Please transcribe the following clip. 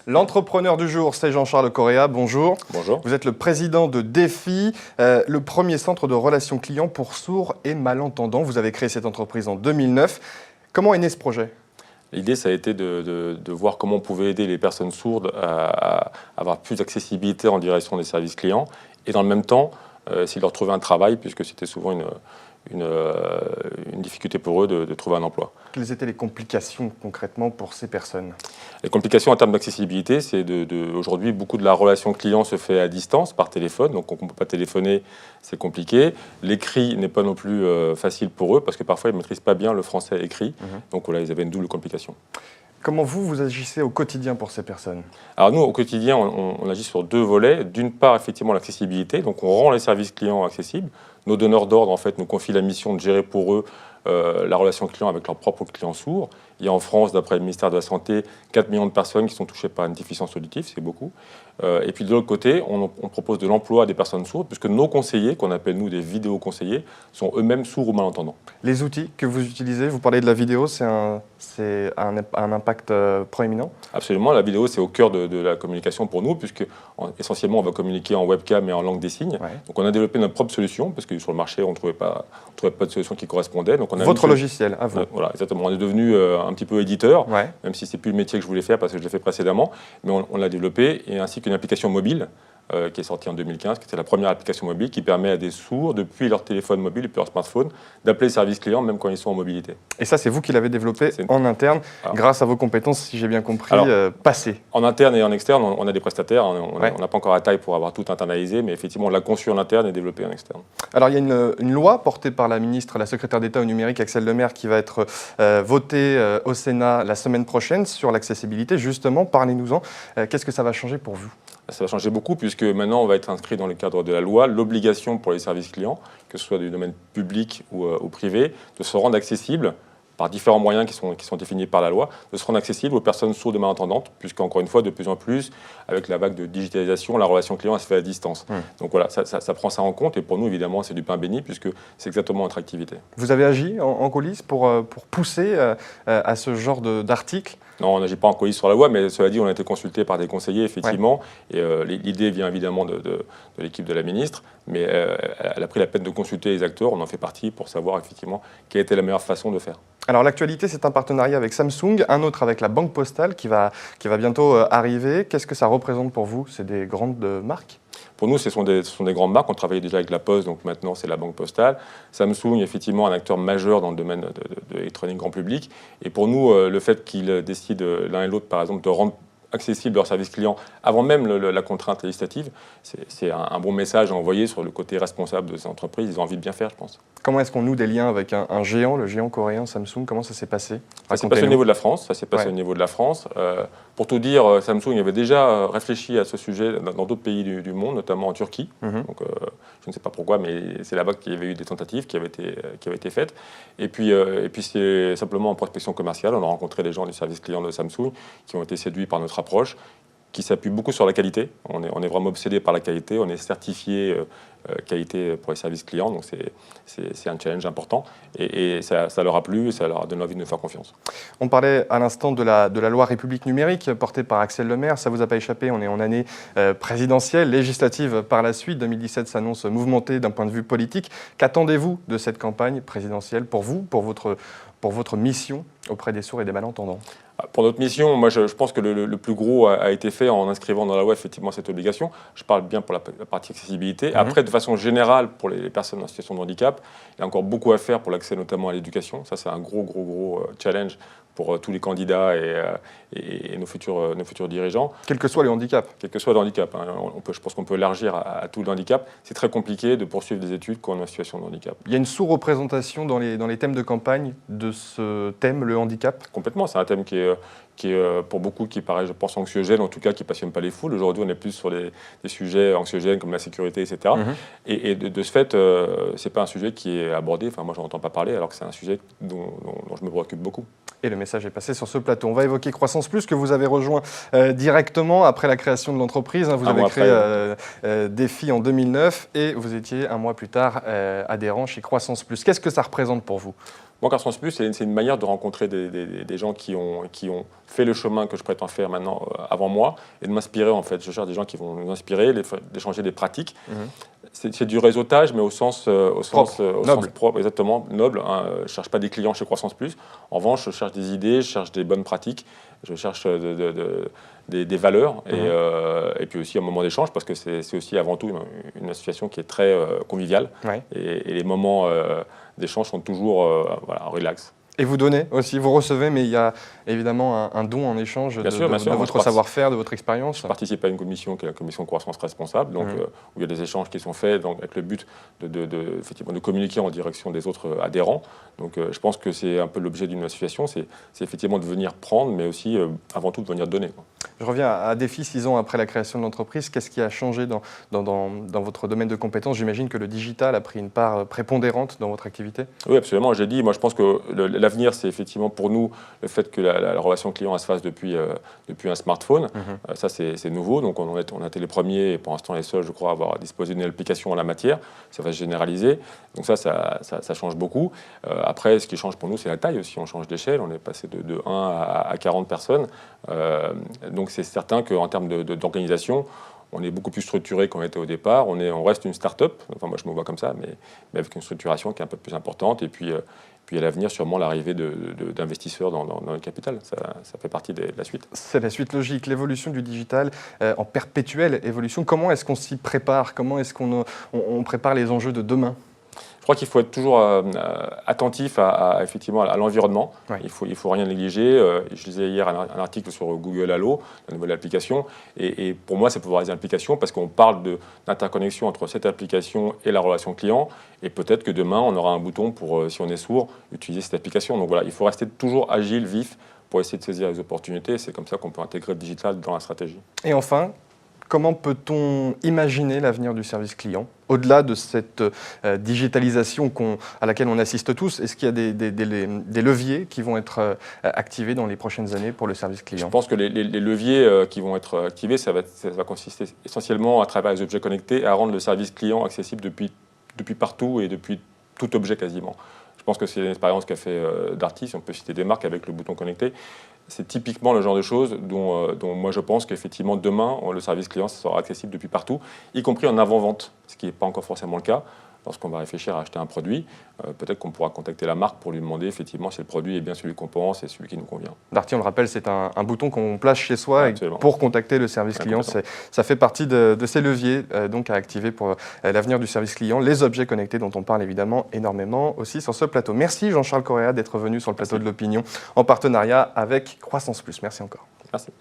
L'entrepreneur du jour, c'est Jean-Charles Correa. Bonjour. Bonjour. Vous êtes le président de Défi, le premier centre de relations clients pour sourds et malentendants. Vous avez créé cette entreprise en 2009. Comment est né ce projet ? L'idée, ça a été de voir comment on pouvait aider les personnes sourdes à avoir plus d'accessibilité en direction des services clients et dans le même temps, essayer de leur trouver un travail, puisque c'était souvent une difficulté pour eux de trouver un emploi. Quelles étaient les complications concrètement pour ces personnes ? Les complications en termes d'accessibilité, c'est aujourd'hui, beaucoup de la relation client se fait à distance, par téléphone, donc on ne peut pas téléphoner, c'est compliqué. L'écrit n'est pas non plus facile pour eux, parce que parfois ils ne maîtrisent pas bien le français écrit, donc voilà, ils avaient une double complication. Comment vous agissez au quotidien pour ces personnes ? Alors nous, au quotidien, on agit sur deux volets. D'une part, effectivement, l'accessibilité. Donc on rend les services clients accessibles. Nos donneurs d'ordre, en fait, nous confient la mission de gérer pour eux la relation client avec leurs propres clients sourds. Il y a en France, d'après le ministère de la Santé, 4 millions de personnes qui sont touchées par une déficience auditive, c'est beaucoup. Et puis de l'autre côté, on propose de l'emploi à des personnes sourdes, puisque nos conseillers, qu'on appelle nous des vidéoconseillers, sont eux-mêmes sourds ou malentendants. Les outils que vous utilisez, vous parlez de la vidéo, c'est un impact proéminent ? Absolument, la vidéo c'est au cœur de la communication pour nous, puisque essentiellement on va communiquer en webcam et en langue des signes. Ouais. Donc on a développé notre propre solution, parce que sur le marché on ne trouvait pas de solution qui correspondait. Donc, votre logiciel, à vous. Voilà, exactement. On est devenu un petit peu éditeur, ouais. Même si c'est plus le métier que je voulais faire, parce que je l'ai fait précédemment, mais on l'a développé, et ainsi qu'une application mobile, qui est sortie en 2015, qui était la première application mobile qui permet à des sourds, depuis leur téléphone mobile, depuis leur smartphone, d'appeler le service client même quand ils sont en mobilité. Et ça, c'est vous qui l'avez développé en interne, grâce à vos compétences, si j'ai bien compris, passées. En interne et en externe, on a des prestataires. On n'a pas encore la taille pour avoir tout internalisé, mais effectivement, on l'a conçu en interne et développé en externe. Alors, il y a une loi portée par la ministre, la secrétaire d'État au numérique, Axelle Lemaire, qui va être votée au Sénat la semaine prochaine sur l'accessibilité. Justement, parlez-nous-en. Qu'est-ce que ça va changer pour vous ? Ça va changer beaucoup, puisque maintenant, on va être inscrit dans le cadre de la loi l'obligation pour les services clients, que ce soit du domaine public ou privé, de se rendre accessibles par différents moyens qui sont définis par la loi, de se rendre accessible aux personnes sourdes et malentendantes, puisqu'encore une fois, de plus en plus, avec la vague de digitalisation, la relation client elle se fait à distance. Donc voilà, ça prend ça en compte, et pour nous, évidemment, c'est du pain béni, puisque c'est exactement notre activité. Vous avez agi en coulisses pour pousser à ce genre d'article ? Non, on n'agit pas en coulisses sur la loi, mais cela dit, on a été consulté par des conseillers, effectivement, et l'idée vient évidemment de l'équipe de la ministre, mais elle a pris la peine de consulter les acteurs, on en fait partie, pour savoir effectivement quelle était la meilleure façon de faire. Alors l'actualité, c'est un partenariat avec Samsung, un autre avec la Banque Postale qui va bientôt arriver. Qu'est-ce que ça représente pour vous ? C'est des grandes marques ? Pour nous, ce sont des grandes marques. On travaillait déjà avec la Poste, donc maintenant c'est la Banque Postale. Samsung est effectivement un acteur majeur dans le domaine de l'électronique grand public. Et pour nous, le fait qu'ils décident l'un et l'autre, par exemple, de rendre accessible leur service client avant même la contrainte législative, c'est un bon message à envoyer sur le côté responsable de ces entreprises. Ils ont envie de bien faire, je pense. Comment est-ce qu'on noue des liens avec un géant, le géant coréen Samsung ? Comment ça s'est passé ? Ça s'est passé au niveau de la France. Au niveau de la France. Pour tout dire, Samsung avait déjà réfléchi à ce sujet dans d'autres pays du monde, notamment en Turquie. Donc, je ne sais pas pourquoi, mais c'est là-bas qu'il y avait eu des tentatives qui avaient été faites. Et puis c'est simplement en prospection commerciale. On a rencontré les gens du service client de Samsung qui ont été séduits par notre approche, qui s'appuie beaucoup sur la qualité. On est vraiment obsédé par la qualité. On est certifié qualité pour les services clients, donc c'est un challenge important. Et ça leur a plu et ça leur a donné envie de nous faire confiance. On parlait à l'instant de la loi République numérique portée par Axelle Lemaire. Ça ne vous a pas échappé, on est en année présidentielle, législative par la suite. 2017 s'annonce mouvementée d'un point de vue politique. Qu'attendez-vous de cette campagne présidentielle pour vous, pour votre mission auprès des sourds et des malentendants ? Pour notre mission, moi je pense que le plus gros a été fait en inscrivant dans la loi effectivement cette obligation. Je parle bien pour la partie accessibilité. Après, de façon générale, pour les personnes en situation de handicap, il y a encore beaucoup à faire pour l'accès notamment à l'éducation. Ça, c'est un gros challenge pour tous les candidats et nos futurs dirigeants. Quel que soit le handicap. Quel que soit le handicap. Je pense qu'on peut élargir à tout le handicap. C'est très compliqué de poursuivre des études quand on est en situation de handicap. Il y a une sous-représentation dans les thèmes de campagne de ce thème, le handicap ? Complètement, c'est un thème qui est pour beaucoup qui paraît, je pense, anxiogène, en tout cas qui ne passionne pas les foules. Aujourd'hui, on est plus sur des sujets anxiogènes comme la sécurité, etc. Et de ce fait, ce n'est pas un sujet qui est abordé, enfin moi je n'en entends pas parler, alors que c'est un sujet dont je me préoccupe beaucoup. Et le message est passé sur ce plateau. On va évoquer Croissance Plus, que vous avez rejoint directement après la création de l'entreprise. Vous avez créé Défi en 2009 et vous étiez un mois plus tard adhérent chez Croissance Plus. Qu'est-ce que ça représente pour vous ? Moi, Croissance Plus, c'est une manière de rencontrer des gens qui ont fait le chemin que je prétends faire maintenant avant moi et de m'inspirer en fait. Je cherche des gens qui vont nous inspirer, d'échanger des pratiques. C'est du réseautage, mais au sens propre, exactement, noble. Hein. Je ne cherche pas des clients chez Croissance Plus. En revanche, je cherche des idées, je cherche des bonnes pratiques, je cherche des valeurs et puis aussi un moment d'échange parce que c'est aussi avant tout une association qui est très conviviale et les moments d'échange sont toujours relax. Et vous donnez aussi, vous recevez, mais il y a évidemment un don en échange de votre savoir-faire, de votre expérience. Je participe à une commission qui est la commission croissance responsable, donc, où il y a des échanges qui sont faits donc, avec le but effectivement, de communiquer en direction des autres adhérents. Donc je pense que c'est un peu l'objet d'une association, c'est effectivement de venir prendre, mais aussi avant tout de venir donner. Quoi. Je reviens à Défi, 6 ans après la création de l'entreprise. Qu'est-ce qui a changé dans votre domaine de compétences? J'imagine que le digital a pris une part prépondérante dans votre activité. Oui, absolument. J'ai dit, moi je pense que l'avenir, c'est effectivement pour nous le fait que la relation client elle se fasse depuis un smartphone. Ça, c'est nouveau. Donc on a été les premiers et pour l'instant les seuls, je crois, à avoir disposé d'une application en la matière. Ça va se généraliser. Donc ça change beaucoup. Après, ce qui change pour nous, c'est la taille aussi. On change d'échelle. On est passé de 1 à 40 personnes. Donc c'est certain qu'en termes d'organisation, on est beaucoup plus structuré qu'on était au départ. On reste une start-up. Enfin, moi, je me vois comme ça, mais avec une structuration qui est un peu plus importante. Et puis à l'avenir, sûrement l'arrivée d'investisseurs dans le capital. Ça fait partie de la suite. C'est la suite logique. L'évolution du digital en perpétuelle évolution. Comment est-ce qu'on s'y prépare? Comment est-ce qu'on prépare les enjeux de demain? Je crois qu'il faut être toujours attentif effectivement à l'environnement. Ouais. Il faut rien négliger. Je lisais hier un article sur Google Allo, la nouvelle application. Et pour moi, c'est populariser l'application parce qu'on parle d'interconnexion entre cette application et la relation client. Et peut-être que demain, on aura un bouton pour, si on est sourd, utiliser cette application. Donc voilà, il faut rester toujours agile, vif, pour essayer de saisir les opportunités. C'est comme ça qu'on peut intégrer le digital dans la stratégie. Et enfin, comment peut-on imaginer l'avenir du service client au-delà de cette digitalisation à laquelle on assiste tous? Est-ce qu'il y a des leviers qui vont être activés dans les prochaines années pour le service client? Je pense que les leviers qui vont être activés, ça va consister essentiellement à travers les objets connectés à rendre le service client accessible depuis partout et depuis tout objet quasiment. Je pense que c'est une expérience qu'a fait Darty, si on peut citer des marques avec le bouton connecté. C'est typiquement le genre de choses dont moi je pense qu'effectivement demain, le service client sera accessible depuis partout, y compris en avant-vente, ce qui n'est pas encore forcément le cas. Lorsqu'on va réfléchir à acheter un produit, peut-être qu'on pourra contacter la marque pour lui demander effectivement si le produit est bien celui qu'on pense et celui qui nous convient. Darty, on le rappelle, c'est un bouton qu'on place chez soi pour contacter le service client. Ça fait partie de ces leviers donc à activer pour l'avenir du service client. Les objets connectés dont on parle évidemment énormément aussi sur ce plateau. Merci Jean-Charles Correa d'être venu sur le plateau de l'Opinion en partenariat avec Croissance Plus. Merci encore. Merci.